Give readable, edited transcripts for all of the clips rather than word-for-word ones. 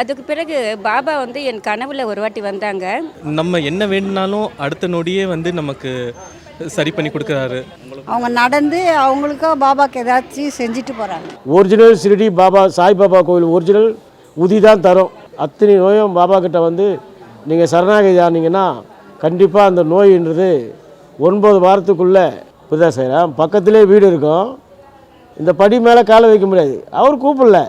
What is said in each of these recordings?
அதுக்கு பிறகு பாபா வந்து என் கனவுல ஒரு வாட்டி வந்தாங்க. நம்ம என்ன வேணும்னாலும் அடுத்த நொடியே வந்து நமக்கு சரி பண்ணி கொடுக்குறாரு. அவங்க நடந்து அவங்களுக்கா பாபாக்கு ஏதாச்சும் செஞ்சுட்டு போகிறாங்க. ஒரிஜினல் ஷிரடி பாபா சாய்பாபா கோவில் ஒரிஜினல் உதி தான் தரும். அத்தனை நோயும் பாபா கிட்ட வந்து நீங்கள் சரணாகதி ஆனீங்கன்னா கண்டிப்பாக அந்த நோயின்றது 9 வாரத்துக்குள்ளே புதா செய்கிறேன். பக்கத்திலே வீடு இருக்கும், இந்த படி மேலே காலை வைக்க முடியாது, அவர் கூப்பிடல.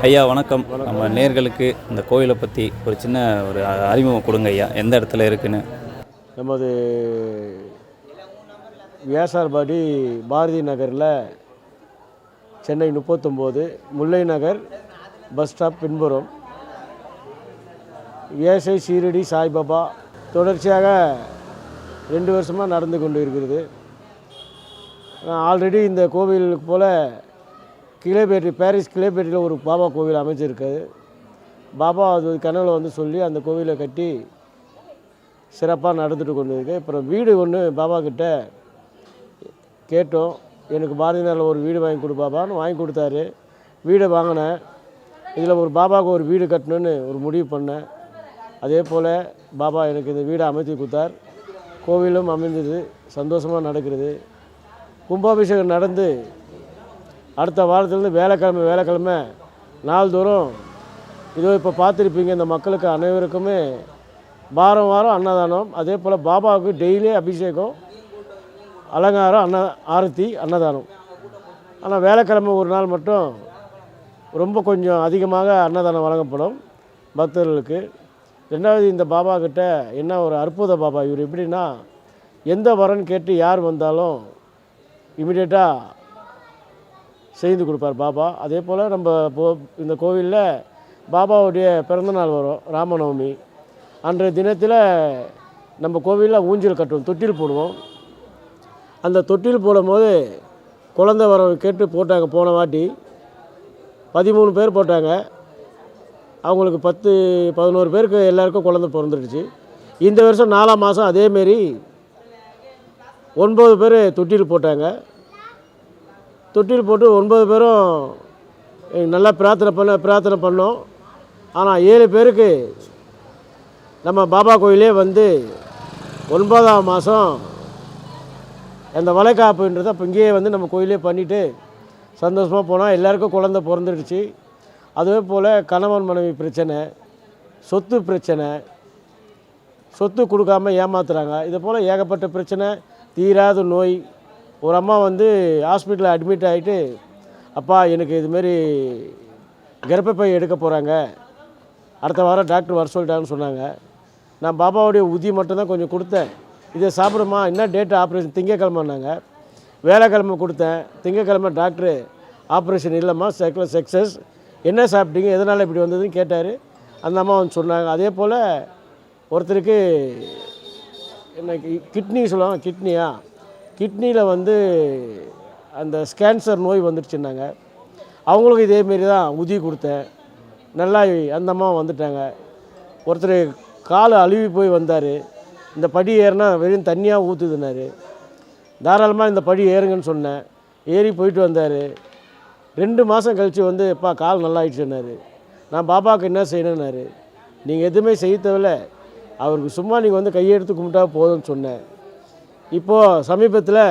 ஐயா வணக்கம். நம்ம நேர்களுக்கு இந்த கோயிலை பற்றி ஒரு சின்ன ஒரு அறிமுகம் கொடுங்க ஐயா, எந்த இடத்துல இருக்குன்னு. நமது வியாசார்பாடி பாரதி நகரில் சென்னை 39 முல்லை நகர் பஸ் ஸ்டாப் பின்புறம் ஏசை ஷீரடி சாய்பாபா தொடர்ச்சியாக 2 வருஷமாக நடந்து கொண்டு இருக்கிறது. ஆல்ரெடி இந்த கோவிலுக்கு போல் கிளேபேட்டரி பாரிஸ் கிளேபேட்டரியில் ஒரு பாபா கோவில் அமைச்சிருக்காது. பாபா அது கனவுல வந்து சொல்லி அந்த கோவிலை கட்டி சிறப்பாக நடந்துட்டு கொண்டு இருக்கு. அப்புறம் வீடு ஒன்று பாபா கிட்ட கேட்டோம், எனக்கு பாரதி நகரில் ஒரு வீடு வாங்கி கொடு பாபான்னு வாங்கி கொடுத்தாரு. வீடை வாங்கினேன். இதில் ஒரு பாபாவுக்கு ஒரு வீடு கட்டணுன்னு ஒரு முடிவு பண்ணேன். அதே போல் பாபா எனக்கு இந்த வீடை அமைத்து கொடுத்தார். கோவிலும் அமைந்தது, சந்தோஷமாக நடக்கிறது. கும்பாபிஷேகம் நடந்து அடுத்த வாரத்துலேருந்து வேலைக்கிழமை நாள்தோறும் இதோ இப்போ பார்த்துருப்பீங்க, இந்த மக்களுக்கு அனைவருக்குமே வாரம் அன்னதானம். அதே போல் பாபாவுக்கு டெய்லி அபிஷேகம், அலங்காரம், ஆரத்தி, அன்னதானம். ஆனால் வேலைக்கிழமை ஒரு நாள் மட்டும் ரொம்ப கொஞ்சம் அதிகமாக அன்னதானம் வழங்கப்படும் பக்தர்களுக்கு. ரெண்டாவது, இந்த பாபா கிட்ட என்ன ஒரு அற்புத பாபா இவர். எப்படின்னா எந்த வரன்னு கேட்டு யார் வந்தாலும் இமிடியேட்டாக செய்து கொடுப்பார் பாபா. அதே போல் நம்ம இந்த கோவிலில் பாபாவுடைய பிறந்தநாள் வரும், ராமநவமி. அன்றைய தினத்தில் நம்ம கோவிலில் ஊஞ்சல் கட்டுவோம், தொட்டில் போடுவோம். அந்த தொட்டில் போடும்போது குழந்தை வர கேட்டு போட்டாங்க. போன வாட்டி 13 பேர் போட்டாங்க. அவங்களுக்கு 10-11 பேருக்கு எல்லாருக்கும் குழந்தை பிறந்துடுச்சு. இந்த வருஷம் 4ஆம் மாதம் அதேமாரி 9 பேர் தொட்டில் போட்டாங்க. தொட்டில் போட்டு 9 பேரும் நல்லா பிரார்த்தனை பண்ணோம். ஆனால் 7 பேருக்கு நம்ம பாபா கோயிலே வந்து 9ஆம் மாதம் அந்த வளைகாப்புன்றது அப்போ இங்கேயே வந்து நம்ம கோயிலே பண்ணிவிட்டு சந்தோஷமாக போனோம். எல்லாருக்கும் குழந்தை பிறந்துடுச்சு. அதே போல் கணவன் மனைவி பிரச்சனை, சொத்து பிரச்சனை, சொத்து கொடுக்காம ஏமாத்துறாங்க. இது போல் ஏகப்பட்ட பிரச்சனை, தீராத நோய். ஒரு அம்மா வந்து ஹாஸ்பிட்டலில் அட்மிட் ஆகிட்டு, அப்பா எனக்கு இதுமாரி கர்ப்பப்பை எடுக்க போகிறாங்க, அடுத்த வாரம் டாக்டர் வர சொல்லிட்டாங்கன்னு சொன்னாங்க. நான் பாபாவுடைய உதி மட்டும்தான் கொஞ்சம் கொடுத்தேன். இதை சாப்பிடுமா, என்ன டேட்டு ஆப்ரேஷன், திங்கக்கிழமைன்னாங்க. வேலைக்கிழமை கொடுத்தேன். திங்கக்கிழமை டாக்டரு ஆப்ரேஷன் இல்லைம்மா, சக்ஸஸ், என்ன சாப்பிட்டீங்க, எதனால் இப்படி வந்ததுன்னு கேட்டார். அந்த அம்மா வந்து சொன்னாங்க. அதே போல் ஒருத்தருக்கு என்ன கிட்னி சொல்லுவாங்க, கிட்னியில் வந்து அந்த கேன்சர் நோய் வந்துடுச்சுன்னாங்க. அவங்களுக்கு இதேமாரி தான் உதி கொடுத்தேன். நல்லா அந்த அம்மா வந்துட்டாங்க. ஒருத்தர் கால் அழுவி போய் வந்தார். இந்த படி ஏறினா வெறும் தண்ணியாக ஊற்றுதுனாரு. தாராளமாக இந்த படி ஏறுங்கன்னு சொன்னேன். ஏறி போயிட்டு வந்தார். 2 மாதம் கழித்து வந்து எப்பா கால் நல்லா ஆயிடுச்சுன்னாரு. நான் பாபாவுக்கு என்ன செய்யணுன்னாரு. நீங்கள் எதுவுமே செய்ய தேவையில்ல, அவருக்கு சும்மா நீங்கள் வந்து கையெடுத்து கும்பிட்டா போதும்னு சொன்னேன். இப்போது சமீபத்தில்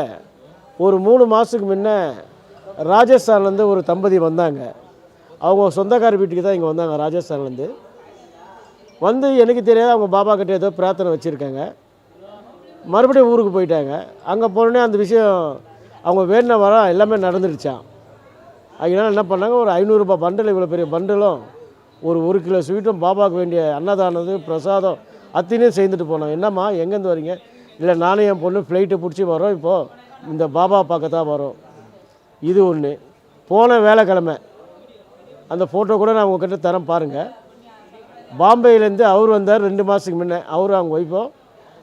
ஒரு 3 மாதத்துக்கு முன்ன ராஜஸ்தான்லேருந்து ஒரு தம்பதி வந்தாங்க. அவங்க சொந்தக்கார வீட்டுக்கு தான் இங்கே வந்தாங்க ராஜஸ்தான்லேருந்து. வந்து எனக்கு தெரியாது, அவங்க பாபா கிட்ட ஏதோ பிரார்த்தனை வச்சுருக்காங்க. மறுபடியும் ஊருக்கு போயிட்டாங்க. அங்கே போனோடனே அந்த விஷயம் அவங்க வேணுன வரம் எல்லாமே நடந்துருச்சான். அதனால் என்ன பண்ணாங்க, ஒரு 500 ரூபாய் பண்டல், இவ்வளோ பெரிய பண்டலும் ஒரு கிலோ ஸ்வீட்டும் பாபாவுக்கு வேண்டிய அன்னதானது பிரசாதம் அத்தனையும் சேர்ந்துட்டு போனோம். என்னம்மா எங்கேருந்து வரீங்க? இல்லை நானும் என் பொண்ணு ஃப்ளைட்டு பிடிச்சி வரோம், இப்போது இந்த பாபா பார்க்க தான் வரோம். இது ஒன்று. போன வேலைக்கிழமை அந்த ஃபோட்டோ கூட நான் உங்ககிட்ட தரேன் பாருங்கள். பாம்பேயிலேருந்து அவர் வந்தார் 2 மாதத்துக்கு முன்னே. அவரும் அவங்க ஒய்ஃபும்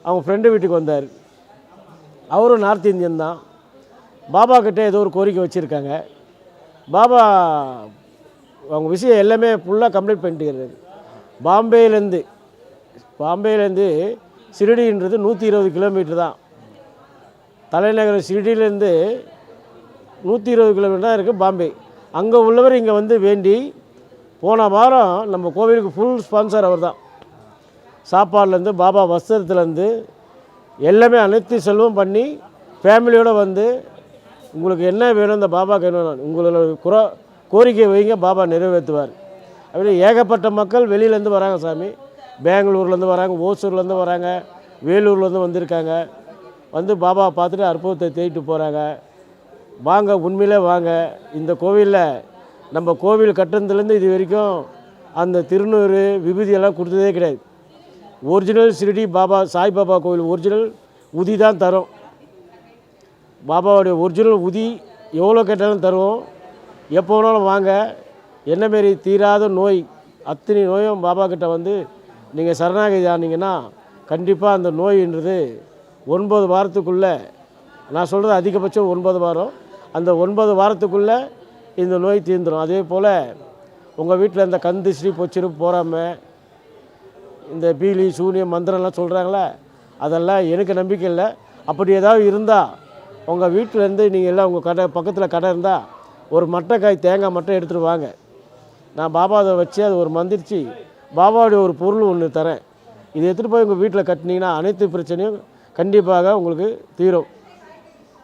அவங்க ஃப்ரெண்டு வீட்டுக்கு வந்தார். அவரும் நார்த் இந்தியன் தான். பாபா கிட்டே ஏதோ ஒரு கோரிக்கை வச்சுருக்காங்க. பாபா அவங்க விஷயம் எல்லாமே ஃபுல்லாக கம்ப்ளீட் பண்ணிட்டு பாம்பேலேருந்து ஷிரடின்றது 120 கிலோமீட்டர் தான். தலைநகர் ஷிரடியிலேருந்து 120 கிலோமீட்டர் தான் இருக்குது பாம்பே. அங்கே உள்ளவர் இங்கே வந்து வேண்டி போன வாரம் நம்ம கோவிலுக்கு ஃபுல் ஸ்பான்சர் அவர் தான். சாப்பாடுலேருந்து பாபா வஸ்திரத்துலேருந்து எல்லாமே அனைத்து செலவும் பண்ணி ஃபேமிலியோடு வந்து உங்களுக்கு என்ன வேணும் இந்த பாபாவுக்கு என்ன உங்களோட கோரிக்கை வைங்க, பாபா நிறைவேற்றுவார். அப்படி ஏகப்பட்ட மக்கள் வெளியிலேருந்து வராங்க சாமி. பெங்களூர்லேருந்து வராங்க, ஓசூர்லேருந்து வராங்க, வேலூர்லேருந்து வந்திருக்காங்க. வந்து பாபாவை பார்த்துட்டு அற்புதத்தை தேடிட்டு போகிறாங்க. வாங்க, உண்மையிலே வாங்க. இந்த கோவிலில் நம்ம கோவில் கட்டுறதுலேருந்து இது வரைக்கும் அந்த திருநூறு விபூதியெல்லாம் கொடுத்ததே கிடையாது. ஒரிஜினல் ஷிரடி பாபா சாய்பாபா கோவில் ஒரிஜினல் உதி தான் தரும். பாபாவுடைய ஒரிஜினல் உதி எவ்வளோ கேட்டாலும் தருவோம். எப்போ வேணாலும் வாங்க. என்னமாரி தீராத நோய் அத்தனை நோயும் பாபா கிட்ட வந்து நீங்கள் சரணாகதி ஆனீங்கன்னா கண்டிப்பாக அந்த நோயின்றது 9 வாரத்துக்குள்ளே, நான் சொல்கிறது அதிகபட்சம் 9 வாரம், அந்த 9 வாரத்துக்குள்ளே இந்த நோய் தீர்ந்துடும். அதே போல் உங்கள் வீட்டில் இந்த கந்திஸ்ரீ பொச்சிருப்பு போகாமல் இந்த பீலி சூனியம் மந்திரம்லாம் சொல்கிறாங்களே, அதெல்லாம் எனக்கு நம்பிக்கை இல்லை. அப்படி ஏதாவது இருந்தால் உங்கள் வீட்டிலேருந்து நீங்கள் எல்லாம் உங்கள் கடை பக்கத்தில் கடை இருந்தால் ஒரு மட்டைக்காய் தேங்காய் மட்டை எடுத்துகிட்டு வாங்க. நான் பாபாவை வச்சு அது ஒரு மந்திரிச்சு பாபாவுடைய ஒரு பொருள் ஒன்று தரேன். இதை எடுத்துகிட்டு போய் உங்கள் வீட்டில் கட்டினீங்கன்னா அனைத்து பிரச்சனையும் கண்டிப்பாக உங்களுக்கு தீரும்.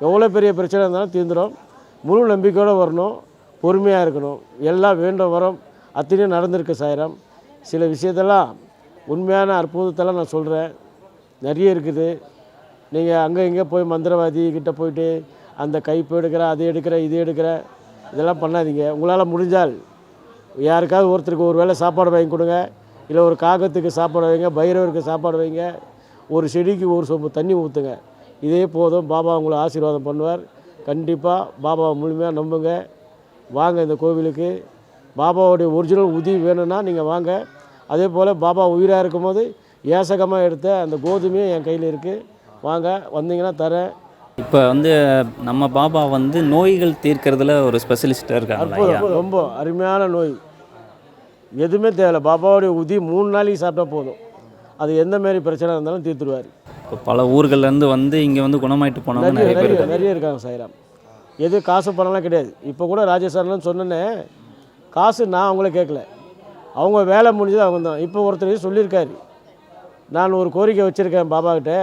எவ்வளோ பெரிய பிரச்சனை இருந்தாலும் தீர்ந்துடும். முழு நம்பிக்கையோடு வரணும், பொறுமையாக இருக்கணும். எல்லாம் வேண்டும் வரம் அத்தனையும் நடந்திருக்கு சாயிரம். சில விஷயத்தெல்லாம் உண்மையான அற்புதத்தெல்லாம் நான் சொல்கிறேன், நிறைய இருக்குது. நீங்கள் அங்கே இங்கே போய் மந்திரவாதி கிட்ட போயிட்டு அந்த கைப்பு எடுக்கிறேன், அது எடுக்கிறேன், இது எடுக்கிறேன், இதெல்லாம் பண்ணாதீங்க. உங்களால் முடிஞ்சால் யாருக்காவது ஒருத்தருக்கு ஒரு வேளை சாப்பாடு வாங்கி கொடுங்க, இல்லை ஒரு காகத்துக்கு சாப்பாடு வைங்க, பைரவருக்கு சாப்பாடு வைங்க, ஒரு செடிக்கு ஒரு சொம்பு தண்ணி ஊற்றுங்க. இதே போதும். பாபா உங்களை ஆசீர்வாதம் பண்ணுவார். கண்டிப்பாக பாபாவை முழுமையாக நம்புங்க. வாங்க இந்த கோவிலுக்கு. பாபாவுடைய ஒரிஜினல் உதவி வேணும்னா நீங்கள் வாங்க. அதே போல் பாபா உயிராக இருக்கும்போது ஏசகமாக எடுத்த அந்த கோதுமையும் என் கையில் இருக்குது. வாங்க, வந்தீங்கன்னா தரேன். இப்போ வந்து நம்ம பாபா வந்து நோய்கள் தீர்க்கறதுல ஒரு ஸ்பெஷலிஸ்ட்டாக இருக்காங்க. ரொம்ப அருமையான நோய் எதுவுமே தேவையில்லை. பாபாவுடைய உதி 3 நாளைக்கு சாப்பிட்டா போதும். அது எந்த மாரி பிரச்சனை இருந்தாலும் தீர்த்துருவார். இப்போ பல ஊர்கள்லேருந்து வந்து இங்கே வந்து குணமாயிட்டு போனவங்க நிறைய இருக்காங்க சாய்ராம். எது காசு பணம்லாம் கிடையாது. இப்போ கூட ராஜஸ்தான்லன்னு சொன்னேன்னே, காசு நான் அவங்கள கேட்கல, அவங்க வேலை முடிஞ்சது அவங்க தான். இப்போ ஒருத்தர் சொல்லியிருக்காரு, நான் ஒரு கோரிக்கை வச்சுருக்கேன் பாபாக்கிட்ட,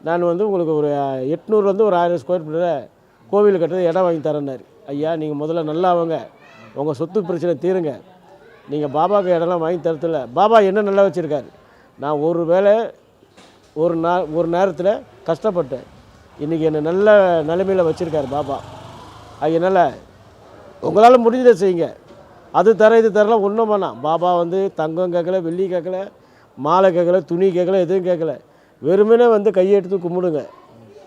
நான் வந்து உங்களுக்கு ஒரு 800 ஒரு 1000 ஸ்கொயர் ஃபீட்டில் கோவில் கட்டுறது இடம் வாங்கி தரேன்னாரு. ஐயா, நீங்கள் முதல்ல நல்லா அவங்க உங்கள் சொத்து பிரச்சனை தீருங்க. நீங்கள் பாபாவுக்கு இடம்லாம் வாங்கி தரதில்ல. பாபா என்ன நல்லா வச்சுருக்காரு. நான் ஒரு வேளை ஒரு நேரத்தில் கஷ்டப்பட்டேன். இன்றைக்கி என்னை நல்ல நிலைமையில் வச்சுருக்காரு பாபா. அதனால் உங்களால் முடிஞ்சதை செய்யுங்க. அது தர இது தரலாம் ஒன்றும் வேணாம். பாபா வந்து தங்கம் கேட்கல, வெள்ளி கேட்கல, மாலை கேட்கல, துணி கேட்கல, எதுவும் கேட்கல. வெறுமனே வந்து கையெடுத்து கும்பிடுங்க,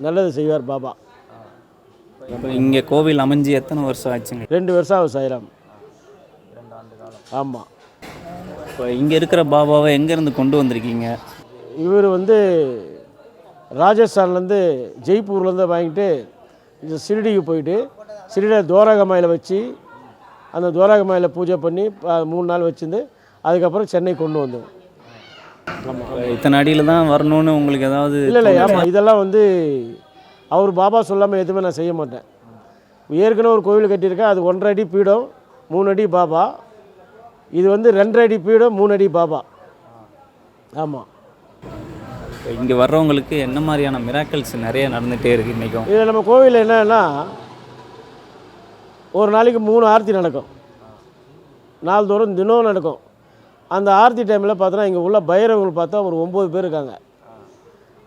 நல்லது செய்வார் பாபா. இப்போ இங்கே கோவில் அமைஞ்சு எத்தனை வருஷம் ஆச்சுங்க? 2 வருஷம் ஆகும் சாய்ராம். 2 ஆண்டு காலம். ஆமாம். இப்போ இங்கே இருக்கிற பாபாவை எங்கேருந்து கொண்டு வந்திருக்கீங்க? இவர் வந்து ராஜஸ்தான்லேருந்து ஜெய்ப்பூர்லேருந்து வாங்கிட்டு இந்த ஷிரடிக்கு போயிட்டு ஷிரடியில் துவாரகமாயில் வச்சு அந்த துவாரகமாயில் பூஜை பண்ணி 3 நாள் வச்சுருந்து அதுக்கப்புறம் சென்னை கொண்டு வந்தோம். ஆமாம். இத்தனை அடியில் தான் வரணும்னு உங்களுக்கு ஏதாவது? இல்லை. ஆமாம், இதெல்லாம் வந்து அவர் பாபா சொல்லாமல் எதுவுமே நான் செய்ய மாட்டேன். ஏற்கனவே ஒரு கோவில் கட்டியிருக்கேன். அது 1.5 அடி பீடம், 3 அடி பாபா. இது வந்து 2.5 அடி பீடம், 3 அடி பாபா. ஆமாம். இங்கே வர்றவங்களுக்கு என்ன மாதிரியான மிராக்கல்ஸ் நிறைய நடந்துகிட்டே இருக்குது இன்றைக்கும்? இதில் நம்ம கோவிலில் என்னன்னா ஒரு நாளைக்கு 3 ஆர்த்தி நடக்கும், நாள்தோறும் தினம் நடக்கும். அந்த ஆர்த்தி டைமில் பார்த்தோன்னா இங்கே உள்ள பைரவர்கள் பார்த்தா ஒரு 9 பேர் இருக்காங்க.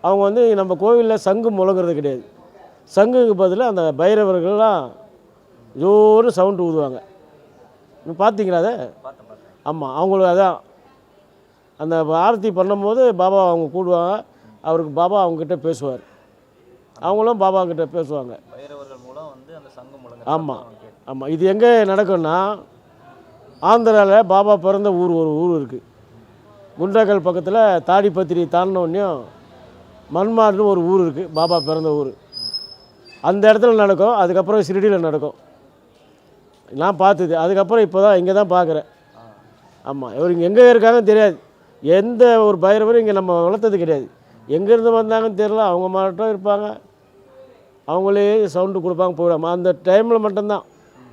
அவங்க வந்து நம்ம கோவிலில் சங்கு முழங்குறது கிடையாது. சங்குக்கு பதில் அந்த பைரவர்கள்லாம் ஜோரு சவுண்டு ஊதுவாங்க. நீங்கள் பார்த்தீங்களா அதை? ஆமாம், அவங்களுக்கு அதான் அந்த ஆரத்தி பண்ணும்போது பாபா அவங்க கூடுவாங்க. அவருக்கு பாபா அவங்கக்கிட்ட பேசுவார், அவங்களும் பாபா கிட்ட பேசுவாங்க. ஆமாம் ஆமாம். இது எங்கே நடக்கும்னா ஆந்திராவில் பாபா பிறந்த ஊர் ஒரு ஊர் இருக்குது. குண்டக்கல் பக்கத்தில் தாடிப்பத்திரி தாண்டினோடனையும் மன்மாடுன்னு ஒரு ஊர் இருக்குது, பாபா பிறந்த ஊர். அந்த இடத்துல நடக்கும். அதுக்கப்புறம் ஷிரடியில் நடக்கும். நான் பார்த்தது. அதுக்கப்புறம் இப்போ தான் இங்கே தான் பார்க்குறேன். ஆமாம், இவர் இங்கே எங்கே இருக்காங்கன்னு தெரியாது. எந்த ஒரு பைரவரும் இங்கே நம்ம வளர்த்தது கிடையாது. எங்கேருந்து வந்தாங்கன்னு தெரியல. அவங்க மட்டும் இருப்பாங்க, அவங்களே சவுண்டு கொடுப்பாங்க, போயிடாமல். அந்த டைமில் மட்டும்தான்,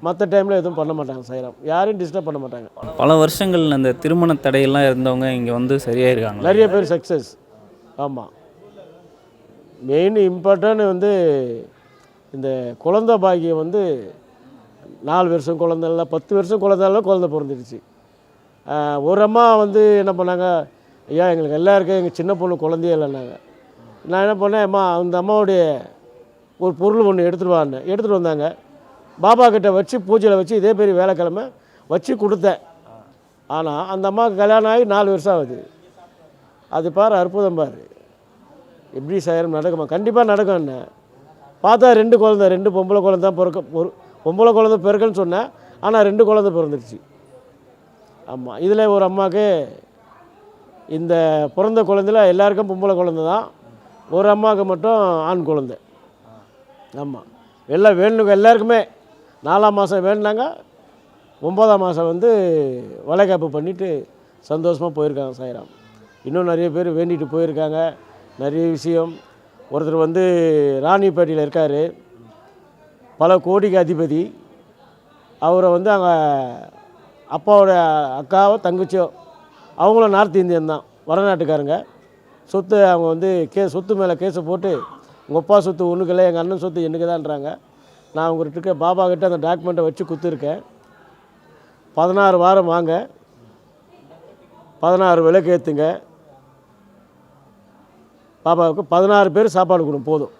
மற்ற டைமில் எதுவும் பண்ண மாட்டாங்க. சாய்ராம் யாரையும் டிஸ்டர்ப் பண்ண மாட்டாங்க. பல வருஷங்கள் அந்த திருமண தடையெல்லாம் இருந்தவங்க இங்கே வந்து சரியாயிருக்காங்க. நிறைய பேர் சக்ஸஸ். ஆமாம், மெயின் இம்பார்ட்டன்ட் வந்து இந்த குழந்தை பாக்கியம் வந்து 4 வருஷம் குழந்தை இல்லை, 10 வருஷம் குழந்தைலாம் குழந்தை பிறந்துடுச்சு. ஒரு அம்மா வந்து என்ன பண்ணாங்க, ஐயா எங்களுக்கு எல்லாருக்கும் எங்கள் சின்ன பொண்ணு குழந்தையே இல்லைன்னாங்க. நான் என்ன பண்ணேன், அம்மா அந்த அம்மாவுடைய ஒரு பொருள் ஒன்று எடுத்துகிட்டு வந்தாங்க. பாபா கிட்ட வச்சு பூஜையில் வச்சு இதே பெரிய வேலைக்கிழமை வச்சு கொடுத்தேன். ஆனால் அந்த அம்மாவுக்கு கல்யாணம் ஆகி 4 வருஷம் ஆகுது. அது பாரு, அற்புதம் பாரு, எப்படி சாயிரம் நடக்குமா? கண்டிப்பாக நடக்கும். என்ன பார்த்தா 2 குழந்தை, 2 பொம்பளை குழந்தை தான் பிறக்க, ஒரு பொம்பளை குழந்தை பிறக்குன்னு சொன்னேன். ஆனால் 2 குழந்தை பிறந்துருச்சு. ஆமாம், இதில் ஒரு அம்மாவுக்கு இந்த பிறந்த குழந்தையில் எல்லாருக்கும் பொம்பளை குழந்தை தான், ஒரு அம்மாவுக்கு மட்டும் ஆண் குழந்தை. ஆமாம், எல்லாம் வேணுங்க எல்லாருக்குமே. 4ஆம் மாதம் வேணுனாங்க, 9ஆம் மாதம் வந்து வளைகாப்பு பண்ணிவிட்டு சந்தோஷமாக போயிருக்காங்க சாய்ராம். இன்னும் நிறைய பேர் வேண்டிட்டு போயிருக்காங்க. நிறைய விஷயம். ஒருத்தர் வந்து ராணிப்பேட்டையில் இருக்கார், பல கோடிக்கு அதிபதி. அவரை வந்து அங்கே அப்பாவோட அக்காவோ தங்கச்சியோ அவங்களும் நார்த் இந்தியன் தான், வடநாட்டுக்காரங்க. சொத்து அவங்க வந்து சொத்து மேலே கேஸை போட்டு உங்கள் அப்பா சொத்து ஒன்றுக்கல்ல, எங்கள் அண்ணன் சொத்து எனக்கு தான்றாங்க. நான் உங்கள்கிட்ட பாபா கிட்ட அந்த டாக்குமெண்ட்டை வச்சு கொடுத்துருக்கேன். 16 வாரம் வாங்க, 16 விளக்கு ஏற்றுங்க. பாபாவுக்கு 16 பேர் சாப்பாடு கொடுங்க போதும்.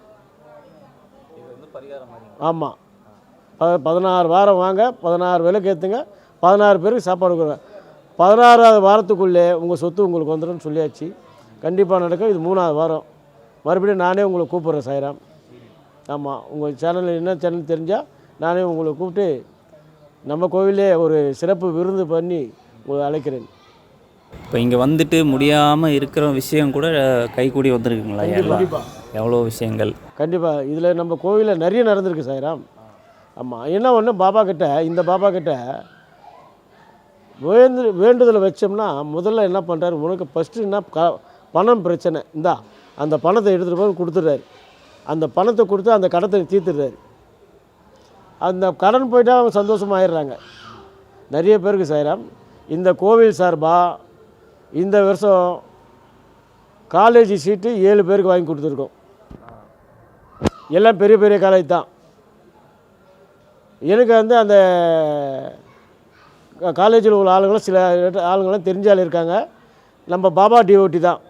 ஆமாம், 16 வாரம் வாங்க, 16 விளக்கு ஏற்றுங்க, 16 பேருக்கு சாப்பாடு கொடுங்க. 16ஆவது வாரத்துக்குள்ளே உங்கள் சொத்து உங்களுக்கு வந்துடும் சொல்லியாச்சு. கண்டிப்பாக நடக்கும். இது 3ஆவது வாரம். மறுபடியும் நானே உங்களை கூப்பிட்றேன் சாய்ராம். ஆமாம், உங்கள் சேனலில் என்ன சேனல் தெரிஞ்சால் நானே உங்களை கூப்பிட்டு நம்ம கோவிலே ஒரு சிறப்பு விருந்து பண்ணி உங்களை அழைக்கிறேன். இப்போ இங்கே வந்துட்டு முடியாமல் இருக்கிற விஷயம் கூட கைக்கூடி வந்திருக்குங்களா? கண்டிப்பாக எவ்வளோ விஷயங்கள். கண்டிப்பாக இதில் நம்ம கோவிலில் நிறைய நடந்திருக்கு சாய்ராம். ஆமாம், என்ன ஒன்று, பாபா கிட்ட இந்த பாபா கிட்ட வேண்டுதலை வச்சோம்னா முதல்ல என்ன பண்ணுறாரு, உனக்கு ஃபஸ்ட்டு என்ன பணம் பிரச்சனை இந்தா, அந்த பணத்தை எடுத்துகிட்டு போய் கொடுத்துட்றாரு. அந்த பணத்தை கொடுத்து அந்த கடத்தை தீர்த்துடுறாரு. அந்த கடன் போயிட்டால் அவங்க சந்தோஷமாகிடுறாங்க. நிறைய பேருக்கு சாய்ராம் இந்த கோவில் சார்பாக இந்த வருஷம் காலேஜ் சீட்டு 7 பேருக்கு வாங்கி கொடுத்துருக்கோம். எல்லாம் பெரிய பெரிய காலேஜ் தான். எனக்கு வந்து அந்த காலேஜில் உள்ள ஆளுங்களும் சில ஆளுங்களும் தெரிஞ்ச ஆள் இருக்காங்க. நம்ம பாபா டிஓடி தான்.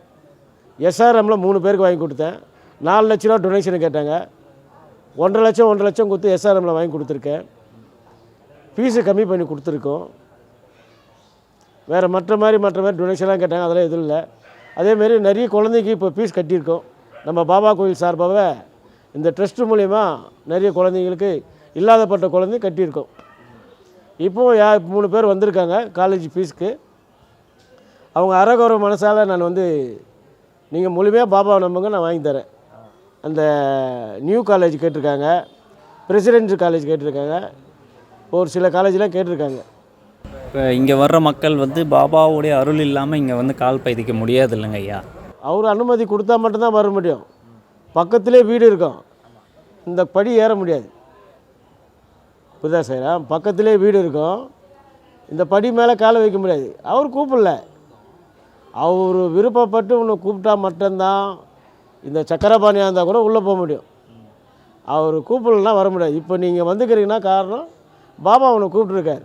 எஸ்ஆர்எம்மில் 3 பேருக்கு வாங்கி கொடுத்தேன். 4 லட்ச ரூபா டொனேஷன் கேட்டாங்க. 1,50,000 கொடுத்து எஸ்ஆர்எம்மில் வாங்கி கொடுத்துருக்கேன். ஃபீஸு கம்மி பண்ணி கொடுத்துருக்கோம். வேறு மற்ற மாதிரி டொனேஷன்லாம் கேட்டாங்க, அதெல்லாம் எதுவும் இல்லை. அதேமாரி நிறைய குழந்தைக்கு இப்போ ஃபீஸ் கட்டியிருக்கோம். நம்ம பாபா கோயில் சார்பாக இந்த ட்ரஸ்ட்டு மூலிமா நிறைய குழந்தைங்களுக்கு இல்லாதப்பட்ட குழந்தை கட்டியிருக்கோம். இப்போது 3 பேர் வந்திருக்காங்க காலேஜ் ஃபீஸுக்கு. அவங்க அறகுறை மனசால் நான் வந்து நீங்கள் முழுமையாக பாபாவை நம்புங்க, நான் வாங்கி தரேன். அந்த நியூ காலேஜ் கேட்டிருக்காங்க, பிரசிடென்ட் காலேஜ் கேட்டிருக்காங்க, ஒரு சில காலேஜெலாம் கேட்டிருக்காங்க. இப்போ இங்கே வர்ற மக்கள் வந்து பாபாவுடைய அருள் இல்லாமல் இங்கே வந்து கால் பதிக்க முடியாது இல்லைங்க ஐயா? அவர் அனுமதி கொடுத்தா மட்டும்தான் வர முடியும். பக்கத்துலேயே வீடு இருக்கும், இந்த படி ஏற முடியாது. புரியுதா சார்? பக்கத்துலேயே வீடு இருக்கும், இந்த படி மேலே காலை வைக்க முடியாது. அவர் கூப்பிடல, அவர் விருப்பப்பட்டு உன்னை கூப்பிட்டா மட்டும்தான் இந்த சக்கரபாணியாக இருந்தால் கூட உள்ளே போக முடியும். அவர் கூப்பிடலன்னா வர முடியாது. இப்போ நீங்கள் வந்துக்கிறீங்கன்னா காரணம் பாபா உன்னை கூப்பிட்ருக்காரு.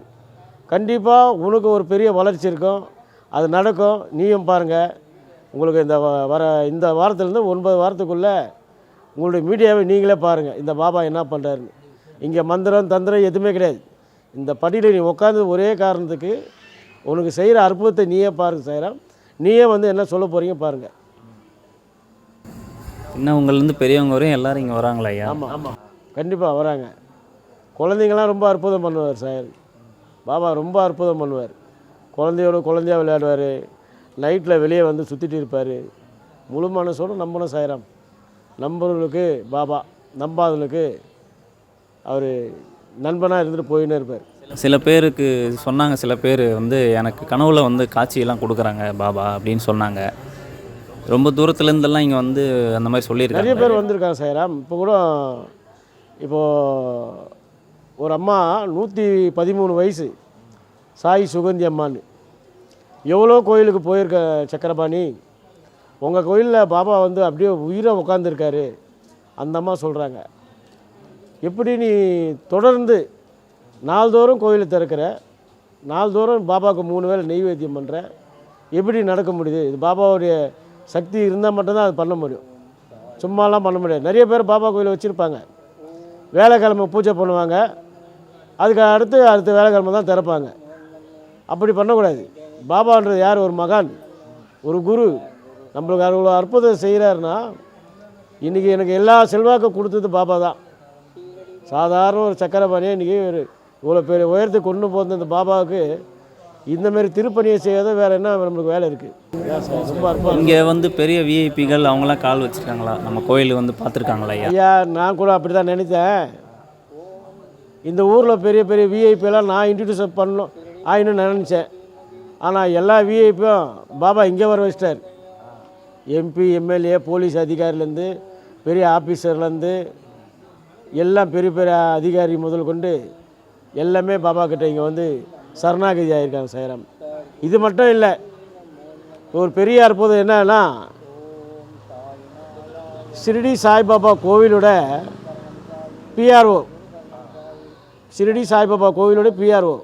கண்டிப்பாக உனக்கு ஒரு பெரிய வளர்ச்சி இருக்கும், அது நடக்கும். நீயும் பாருங்கள், உங்களுக்கு இந்த வாரத்துலேருந்து 9 வாரத்துக்குள்ளே உங்களுடைய மீடியாவை நீங்களே பாருங்கள், இந்த பாபா என்ன பண்ணுறாருன்னு. இங்கே மந்திரம் தந்திரம் எதுவுமே கிடையாது. இந்த படியில் நீ உட்காந்து ஒரே காரணத்துக்கு உனக்கு செய்கிற அற்புதத்தை நீயே பாருங்க செய்கிறேன். நீயே என்ன சொல்ல போகிறீங்க பாருங்கள். சின்னவங்கலேருந்து பெரியவங்க வரையும் எல்லோரும் இங்கே வராங்களா ஐயா? ஆமாம், கண்டிப்பாக வராங்க. குழந்தைங்களாம் ரொம்ப அற்புதம் பண்ணுவார் சார். பாபா ரொம்ப அற்புதம் பண்ணுவார். குழந்தையாக விளையாடுவார். நைட்டில் வெளியே சுற்றிட்டு இருப்பார். முழு மனசோடு நம்பணும் சாயிராம். நம்புறவங்களுக்கு பாபா, நம்பாதவங்களுக்கு அவர் நண்பனாக இருந்துட்டு போயின்னே இருப்பார். சில பேருக்கு சொன்னாங்க, சில பேர் எனக்கு கனவுல காட்சியெல்லாம் கொடுக்குறாங்க பாபா அப்படின்னு சொன்னாங்க. ரொம்ப தூரத்துலேருந்தெல்லாம் இங்கே அந்த மாதிரி சொல்லியிருக்காங்க. நிறைய பேர் வந்திருக்காங்க சாயிராம். இப்போ கூட ஒரு அம்மா 113 வயசு, சாய் சுகந்தி அம்மான்னு. எவ்வளோ கோயிலுக்கு போயிருக்க சக்கரபாணி, உங்கள் கோயிலில் பாபா அப்படியே உயிராக உட்காந்துருக்காரு. அந்த அம்மா சொல்கிறாங்க, எப்படி நீ தொடர்ந்து நாள்தோறும் கோயிலை திறக்கிற, நாள்தோறும் பாபாவுக்கு 3 வேளை நெய்வேத்தியம் பண்ணுற, எப்படி நடக்க முடியுது? இது பாபாவுடைய சக்தி இருந்தால் மட்டும்தான் அது பண்ண முடியும், சும்மாலாம் பண்ண முடியாது. நிறைய பேர் பாபா கோயிலை வச்சுருப்பாங்க, வேலைக்கிழமை பூஜை பண்ணுவாங்க, அதுக்கு அடுத்த வேலைக்கிழமை தான் திறப்பாங்க. அப்படி பண்ணக்கூடாது. பாபான்றது யார்? ஒரு மகான், ஒரு குரு. நம்மளுக்கு அவ்வளோ அற்புதம் செய்கிறாருன்னா, இன்றைக்கி எனக்கு எல்லா செல்வாக்கும் கொடுத்தது பாபா தான். சாதாரண ஒரு சக்கரபாணியை இன்றைக்கி இவ்வளோ பெரிய உயரத்துக்கு கொண்டு போகிறது இந்த பாபாவுக்கு இந்தமாரி திருப்பணியை செய்யாத வேறு என்ன நம்மளுக்கு வேலை இருக்குது? ரொம்ப அற்புதம். இங்கே பெரிய விஐபிகள் அவங்களாம் கால் வச்சுருக்காங்களா? நம்ம கோயில் பார்த்துருக்காங்களா ஐயா? நான் கூட அப்படி தான் நினைத்தேன். இந்த ஊரில் பெரிய பெரிய விஐபியெல்லாம் நான் இன்ட்ரடியூஸ் பண்ணணும் ஆயின்னு நினச்சேன். ஆனால் எல்லா விஐபியும் பாபா இங்கே வர வச்சிட்டார். எம்பி, எம்எல்ஏ, போலீஸ் அதிகாரிலேருந்து, பெரிய ஆஃபீஸர்லேருந்து எல்லாம் பெரிய பெரிய அதிகாரி முதல் கொண்டு எல்லாமே பாபா கிட்ட இங்கே சரணாகதி ஆகியிருக்காங்க சாயிராம். இது மட்டும் இல்லை, ஒரு பெரிய அற்புதம் என்னன்னா, ஷிரடி சாய்பாபா கோவிலோட பிஆர்ஓ, ஷிரடி சாய்பாபா கோவிலோட பிஆர்ஓ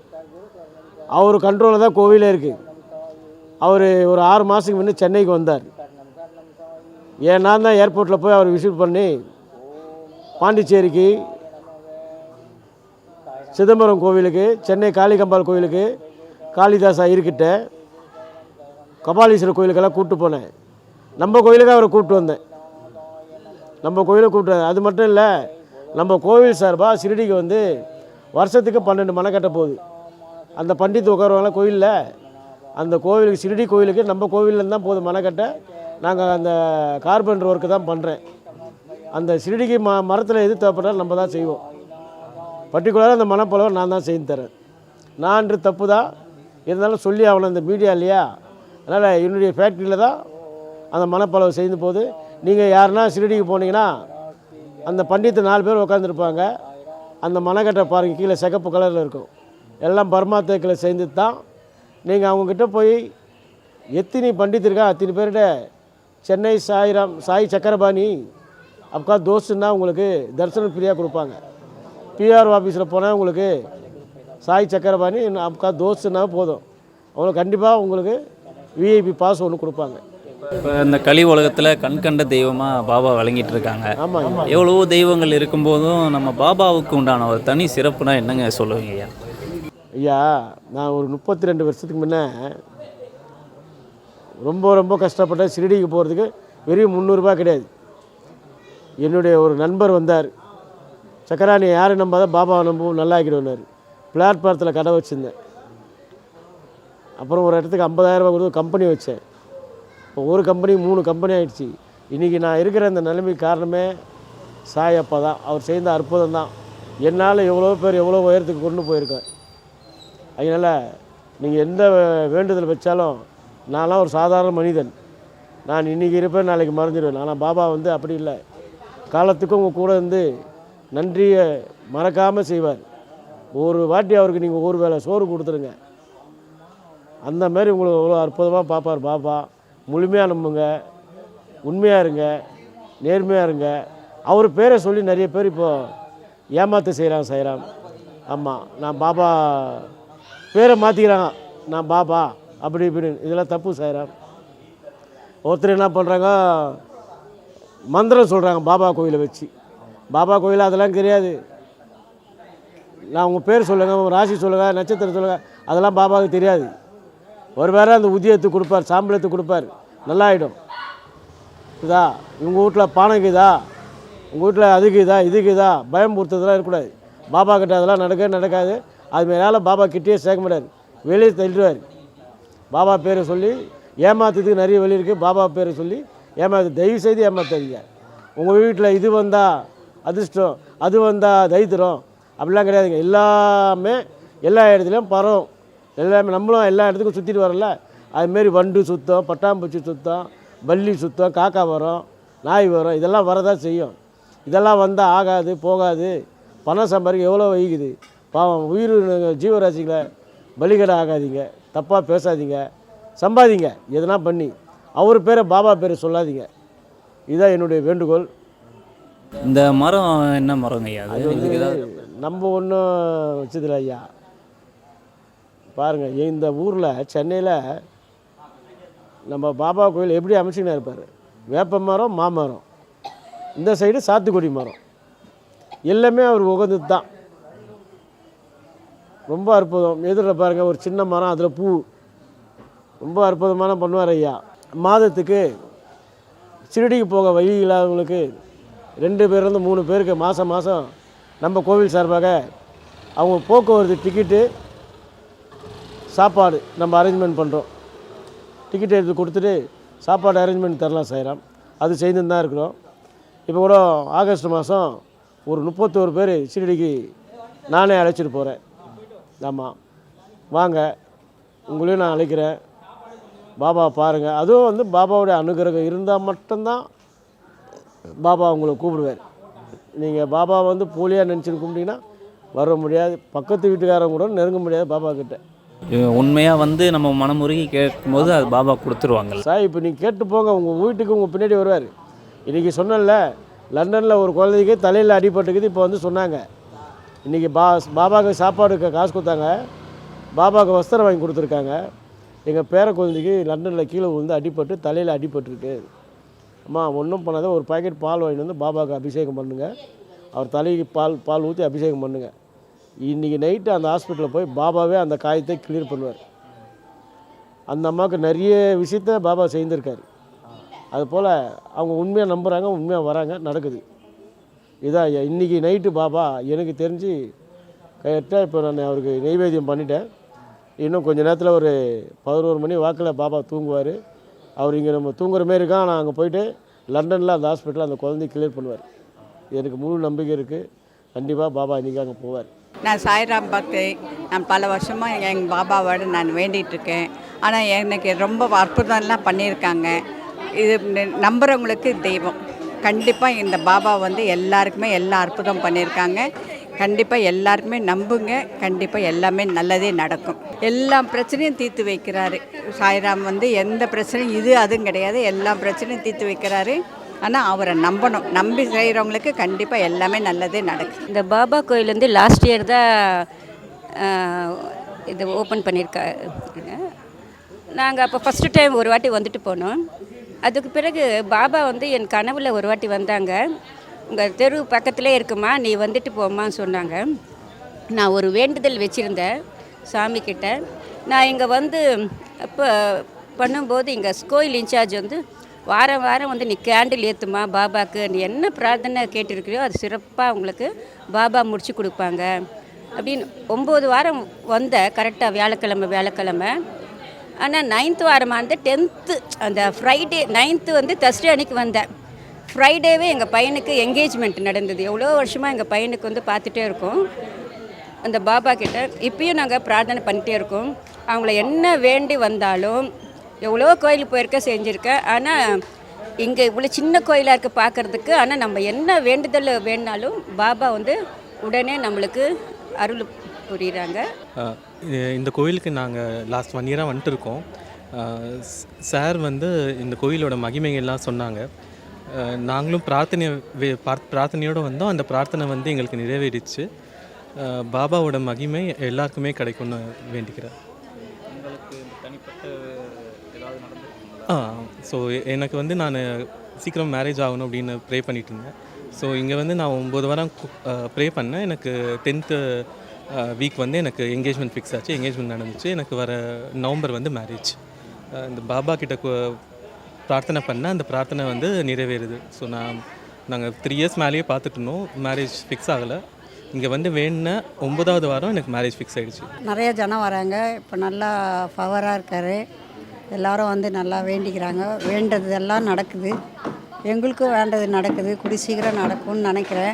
அவர் கண்ட்ரோலில் தான் கோவிலே இருக்குது. அவர் ஒரு 6 மாதத்துக்கு முன்னே சென்னைக்கு வந்தார். நான் தான் ஏர்போர்ட்டில் போய் அவர் விசிட் பண்ணி பாண்டிச்சேரிக்கு, சிதம்பரம் கோவிலுக்கு, சென்னை காளிகம்பாள் கோவிலுக்கு, காளிதாஸ் ஐயர்கிட்ட, கபாலீஸ்வரர் கோயிலுக்கெல்லாம் கூப்பிட்டு போனேன். நம்ம கோயிலுக்கு அவரை கூப்பிட்டு வந்தேன். நம்ம கோயிலை கூப்பிட்டு, அது மட்டும் இல்லை, நம்ம கோவில் சார்பாக ஷிரடிக்கு வருஷத்துக்கு 12 மனை கட்ட போகுது. அந்த பண்டித்து உட்காருவாங்கள கோயிலில், அந்த கோவிலுக்கு, ஷிரடி கோவிலுக்கு நம்ம கோவிலேருந்து தான் போகுது மனை கட்ட. நாங்கள் அந்த கார்பெண்டர் ஒர்க்கு தான் பண்ணுறேன். அந்த ஷிரடிக்கு மரத்தில் எது தேவைப்பட்டாலும் நம்ம தான் செய்வோம். பர்டிகுலராக அந்த மனப்பளவை நான் தான் செய்து தரேன். நான் தப்பு தான் இருந்தாலும் சொல்லி ஆகணும் இந்த மீடியா இல்லையா. அதனால் என்னுடைய ஃபேக்ட்ரியில் தான் அந்த மனப்பளவை செய்து போது. நீங்கள் யாருன்னா ஷிரடிக்கு போனீங்கன்னா அந்த பண்டித்து 4 பேர் உட்காந்துருப்பாங்க. அந்த மனக்கட்டை பாருங்கள், கீழே சிகப்பு கலரில் இருக்கும். எல்லாம் பர்மா தேக்கில் சேர்ந்து தான். நீங்கள் அவங்கக்கிட்ட போய் எத்தனை பண்டித்திருக்கா அத்தனை பேர்கிட்ட சென்னை சாய் சக்கரபாணி அப்பா தோஸ்துன்னா உங்களுக்கு தரிசனம் ஃப்ரீயாக கொடுப்பாங்க. பிஆர் ஆஃபீஸில் போனால் உங்களுக்கு சாய் சக்கரபாணி அப்பா தோஸ்துன்னா போதும், அவங்களுக்கு கண்டிப்பாக உங்களுக்கு விஐபி பாஸ் ஒன்று கொடுப்பாங்க. இப்போ இந்த கலி உலகத்தில் கண்கண்ட தெய்வமாக பாபா வழங்கிட்டு இருக்காங்க. ஆமாம், எவ்வளவோ தெய்வங்கள் இருக்கும்போதும் நம்ம பாபாவுக்கு உண்டான ஒரு தனி சிறப்புனா என்னங்க சொல்லுவீங்க ஐயா? ஐயா, நான் ஒரு 32 வருஷத்துக்கு முன்னே ரொம்ப ரொம்ப கஷ்டப்பட்டேன். ஷிரடிக்கு போகிறதுக்கு வெறும் 300 ரூபா கிடையாது. என்னுடைய ஒரு நண்பர் வந்தார். சக்கராணி யாரை நம்பாத பாபா நம்பவும் நல்லா ஆக்கிடுவார். பிளாட்ஃபாரத்தில் கடை வச்சுருந்தேன். அப்புறம் ஒரு இடத்துக்கு 50,000 ரூபா கொடுத்து கம்பெனி வச்சேன். இப்போ ஒரு கம்பெனி 3 கம்பெனி ஆகிடுச்சு. இன்றைக்கி நான் இருக்கிற இந்த நிலைமைக்கு காரணமே சாய் அப்பா தான். அவர் செய்த அற்புதம் தான். என்னால் எவ்வளோ பேர் எவ்வளோ உயரத்துக்கு கொண்டு போயிருக்கேன். அதனால் நீங்கள் எந்த வேண்டுதல் வச்சாலும், நான்லாம் ஒரு சாதாரண மனிதன், நான் இன்றைக்கி இருப்பேன், நாளைக்கு மறைஞ்சிடுவேன். ஆனால் பாபா அப்படி இல்லை. காலத்துக்கும் உங்கள் கூட நன்றியை மறக்காமல் செய்வார். ஒரு வாட்டி அவருக்கு நீங்கள் ஒரு வேளை சோறு கொடுத்துருங்க, அந்த மாதிரி உங்களுக்கு எவ்வளோ அற்புதமாக பார்ப்பார் பாபா. முழுமையாக நம்புங்க, உண்மையாக இருங்க, நேர்மையாக இருங்க. அவர் பேரை சொல்லி நிறைய பேர் இப்போது ஏமாற்ற செய்கிறாங்க சாய்ராம். ஆமாம், நான் பாபா பேரை மாற்றிக்கிறாங்க, நான் பாபா அப்படி இப்படின்னு. இதெல்லாம் தப்பு சாய்ராம். ஒருத்தர் என்ன பண்ணுறாங்க, மந்திரம் சொல்கிறாங்க பாபா கோயிலை வச்சு. பாபா கோயில் அதெல்லாம் தெரியாது. நான் உங்கள் பேர் சொல்லுங்கள், உங்கள் ராசி சொல்லுங்கள், நட்சத்திரம் சொல்லுங்கள், அதெல்லாம் பாபாவுக்கு தெரியாது. ஒரு வேறு அந்த உத்தியத்தை கொடுப்பார், சாம்பளத்தை கொடுப்பார், நல்லாயிடும். இதா உங்கள் வீட்டில் பானைக்குதா, உங்கள் வீட்டில் அதுக்குதா இதுக்குதா பயம் பொறுத்ததெல்லாம் இருக்கக்கூடாது. பாபா கிட்ட அதெல்லாம் நடக்காது. அது மேலே பாபா கிட்டேயே சேர்க்க முடியாது, வெளியே தள்ளிடுவார். பாபா பேரை சொல்லி ஏமாத்துறதுக்கு நிறைய வழி இருக்குது. பாபா பேரை சொல்லி தயவு செய்து ஏமாத்தாதீங்க. உங்கள் வீட்டில் இது வந்தால் அதிர்ஷ்டம், அது வந்தால் தைத்திரம், அப்படிலாம் கிடையாதுங்க. எல்லாமே எல்லா இடத்துலையும் பரவும். எல்லாமே நம்மளும் எல்லா இடத்துக்கும் சுற்றிட்டு வரோம்ல, அதுமாரி வண்டு சுத்தம், பட்டாம்பூச்சி சுத்தம், பல்லி சுத்தம், காக்கா வரும், நாய் வரும், இதெல்லாம் வரதான் செய்யும். இதெல்லாம் வந்தால் ஆகாது போகாது. பணம் சம்பாதிக்க எவ்வளோ வைக்குது பாவம். உயிர் ஜீவராசிகளை பலிகடை ஆகாதீங்க, தப்பாக பேசாதீங்க, சம்பாதிங்க எதனா பண்ணி. அவர் பேரை பாபா பேரை சொல்லாதீங்க. இதுதான் என்னுடைய வேண்டுகோள். இந்த மரம் என்ன மரங்க ஐயா? அது வந்து நம்ம ஒன்றும் வச்சதில்லை ஐயா. பாருங்கள், இந்த ஊரில் சென்னையில் நம்ம பாபா கோயில் எப்படி அமைச்சுக்கினா இருப்பார். வேப்ப மரம், மாமரம், இந்த சைடு சாத்துக்குடி மரம், எல்லாமே அவர் உகந்தது தான். ரொம்ப அற்புதம். எதிரில் பாருங்கள் ஒரு சின்ன மரம், அதில் பூ, ரொம்ப அற்புதமான பண்ணுவார் ஐயா. மாதத்துக்கு சிறுடிக்கு போக வழி இல்லாதவங்களுக்கு 2 பேர்லேருந்து 3 பேருக்கு மாதம் நம்ம கோவில் சார்பாக அவங்க போக்குவரத்து டிக்கெட்டு, சாப்பாடு நம்ம அரேஞ்ச்மெண்ட் பண்ணுறோம். டிக்கெட் எடுத்து கொடுத்துட்டு சாப்பாடு அரேஞ்ச்மெண்ட் தரலாம் சாய்ராம். அது செய்துன்னு தான் இருக்கிறோம். இப்போ கூட ஆகஸ்ட் மாதம் ஒரு 31 பேர் ஷிரடிக்கு நானே அழைச்சிட்டு போகிறேன். ஆமாம், வாங்க, உங்களையும் நான் அழைக்கிறேன். பாபா பாருங்கள். அதுவும் வந்து பாபாவுடைய அனுகிரகம் இருந்தால் மட்டும்தான் பாபா உங்களை கூப்பிடுவார். நீங்கள் பாபா வந்து போலியாக நினச்சிட்டு கும்பிட்டீங்கன்னா வர முடியாது. பக்கத்து வீட்டுக்காரங்க கூட நெருங்க முடியாது பாபா கிட்ட. உண்மையாக வந்து நம்ம மனமுருகி கேட்கும்போது அது பாபா கொடுத்துருவாங்க சார். இப்போ நீங்கள் கேட்டு போங்க, உங்கள் வீட்டுக்கு உங்கள் பின்னாடி வருவார். இன்றைக்கி சொன்னல, லண்டனில் ஒரு குழந்தைக்கு தலையில் அடிபட்டுக்குது. இப்போ வந்து சொன்னாங்க, இன்றைக்கி பாபாவுக்கு சாப்பாடுக்கு காசு கொடுத்தாங்க, பாபாவுக்கு வஸ்திரம் வாங்கி கொடுத்துருக்காங்க. எங்கள் பேர குழந்தைக்கு லண்டனில் கீழே விழுந்து அடிபட்டு தலையில் அடிபட்டுருக்கு. அம்மா ஒன்றும் பண்ணாத, ஒரு பாக்கெட் பால் வாங்கிட்டு வந்து பாபாவுக்கு அபிஷேகம் பண்ணுங்கள். அவர் தலைக்கு பால் ஊற்றி அபிஷேகம் பண்ணுங்கள். இன்றைக்கி நைட்டு அந்த ஹாஸ்பிட்டலில் போய் பாபாவே அந்த காயத்தை கிளியர் பண்ணுவார். அந்த அம்மாவுக்கு நிறைய விஷயத்த பாபா செய்திருக்காரு. அதுபோல் அவங்க உண்மையாக நம்புகிறாங்க, உண்மையாக வராங்க, நடக்குது. இதான் இன்றைக்கி நைட்டு பாபா எனக்கு தெரிஞ்சு கரெக்டாக இப்போ நான் அவருக்கு நெய்வேத்தியம் பண்ணிட்டேன். இன்னும் கொஞ்சம் நேரத்தில் ஒரு 11 மணி வாக்கில் பாபா தூங்குவார். அவர் இங்கே நம்ம தூங்குற மாரி இருக்கான். நான் அங்கே போய்ட்டு லண்டனில் அந்த ஹாஸ்பிட்டலில் அந்த குழந்தைய கிளியர் பண்ணுவார். எனக்கு முழு நம்பிக்கை இருக்குது. கண்டிப்பாக பாபா இன்றைக்கி அங்கே போவார். நான் சாய்ராம் பக்தை. நான் பல வருஷமாக எங்கள் பாபாவோட நான் வேண்டிகிட்ருக்கேன். ஆனால் எனக்கு ரொம்ப அற்புதம்லாம் பண்ணியிருக்காங்க. இது நம்புகிறவங்களுக்கு தெய்வம். கண்டிப்பாக இந்த பாபா வந்து எல்லாருக்குமே எல்லா அற்புதம் பண்ணியிருக்காங்க. கண்டிப்பாக எல்லாருக்குமே நம்புங்க. கண்டிப்பாக எல்லாமே நல்லதே நடக்கும். எல்லா பிரச்சனையும் தீர்த்து வைக்கிறாரு சாய்ராம். வந்து எந்த பிரச்சனையும் இது அதுவும் கிடையாது, எல்லா பிரச்சனையும் தீர்த்து வைக்கிறாரு. ஆனால் அவரை நம்பணும். நம்பி செய்கிறவங்களுக்கு கண்டிப்பாக எல்லாமே நல்லதே நடக்கும். இந்த பாபா கோயில் வந்து லாஸ்ட் இயர் தான் இது ஓப்பன் பண்ணியிருக்காங்க. நாங்கள் அப்போ ஃபஸ்ட்டு டைம் ஒரு வாட்டி வந்துட்டு போனோம். அதுக்கு பிறகு பாபா வந்து என் கனவுல ஒரு வாட்டி வந்தாங்க. உங்கள் தெரு பக்கத்திலே இருக்குமா, நீ வந்துட்டு போம்மான்னு சொன்னாங்க. நான் ஒரு வேண்டுதல் வச்சுருந்தேன் சாமிக்கிட்ட. நான் இங்கே வந்து அப்போ பண்ணும்போது இங்கே கோயில் இன்சார்ஜ் வந்து வாரம் வந்து நீ கேண்டில் ஏற்றுமா பாபாவுக்கு, நீ என்ன பிரார்த்தனை கேட்டிருக்கிறியோ அது சிறப்பாக உங்களுக்கு பாபா முடிச்சு கொடுப்பாங்க அப்படின்னு. 9 வாரம் வந்த கரெக்டாக வியாழக்கிழமை. ஆனால் 9th வாரமாக வந்து 10th அந்த ஃப்ரைடே 9th வந்து தர்ஸ்டே அன்றைக்கி வந்தேன். ஃப்ரைடேவே எங்கள் பையனுக்கு என்கேஜ்மெண்ட் நடந்தது. எவ்வளோ வருஷமாக எங்கள் பையனுக்கு வந்து பார்த்துட்டே இருக்கோம் அந்த பாபா கிட்ட. இப்பயும் நாங்கள் பிரார்த்தனை பண்ணிகிட்டே இருக்கோம். அவங்கள என்ன வேண்டி வந்தாலும், எவ்வளோ கோயிலுக்கு போயிருக்க செஞ்சுருக்கேன். ஆனால் இங்கே இவ்வளோ சின்ன கோயிலாக இருக்குது பார்க்குறதுக்கு. ஆனால் நம்ம என்ன வேண்டுதல் வேணாலும் பாபா வந்து உடனே நம்மளுக்கு அருள் புரிகிறாங்க. இந்த கோயிலுக்கு நாங்கள் லாஸ்ட் 1 இயராக வந்துட்டு இருக்கோம். சார் வந்து இந்த கோயிலோட மகிமைகள்லாம் சொன்னாங்க. நாங்களும் பிரார்த்தனையோடு வந்தோம். அந்த பிரார்த்தனை வந்து எங்களுக்கு நிறைவேறிச்சு. பாபாவோட மகிமை எல்லாருக்குமே கிடைக்கும்னு வேண்டிக்கிறேன். ஸோ எனக்கு வந்து நான் சீக்கிரம் மேரேஜ் ஆகணும் அப்படின்னு ப்ரே பண்ணிட்டு இருந்தேன். ஸோ இங்கே வந்து நான் 9 வாரம் ப்ரே பண்ணேன். எனக்கு 10th வீக் வந்து எனக்கு என்கேஜ்மெண்ட் ஃபிக்ஸ் ஆச்சு. என்கேஜ்மெண்ட் நடந்துச்சு. எனக்கு வர நவம்பர் வந்து மேரேஜ். இந்த பாபா கிட்ட பிரார்த்தனை பண்ணேன். அந்த பிரார்த்தனை வந்து நிறைவேறுது. ஸோ நாங்கள் 3 இயர்ஸ் மேலேயே பார்த்துட்டு இருந்தோம். மேரேஜ் ஃபிக்ஸ் ஆகலை. இங்கே வந்து வேணுன 9வது வாரம் எனக்கு மேரேஜ் ஃபிக்ஸ் ஆகிடுச்சு. நிறைய ஜனம் வராங்க. இப்போ நல்லா பவராக இருக்கார். எல்லாரும் வந்து நல்லா வேண்டிக்கிறாங்க. வேண்டது எல்லாம் நடக்குது. எங்களுக்கும் வேண்டது நடக்குது. கூடி சீக்கிரம் நடக்கும்னு நினைக்கிறேன்.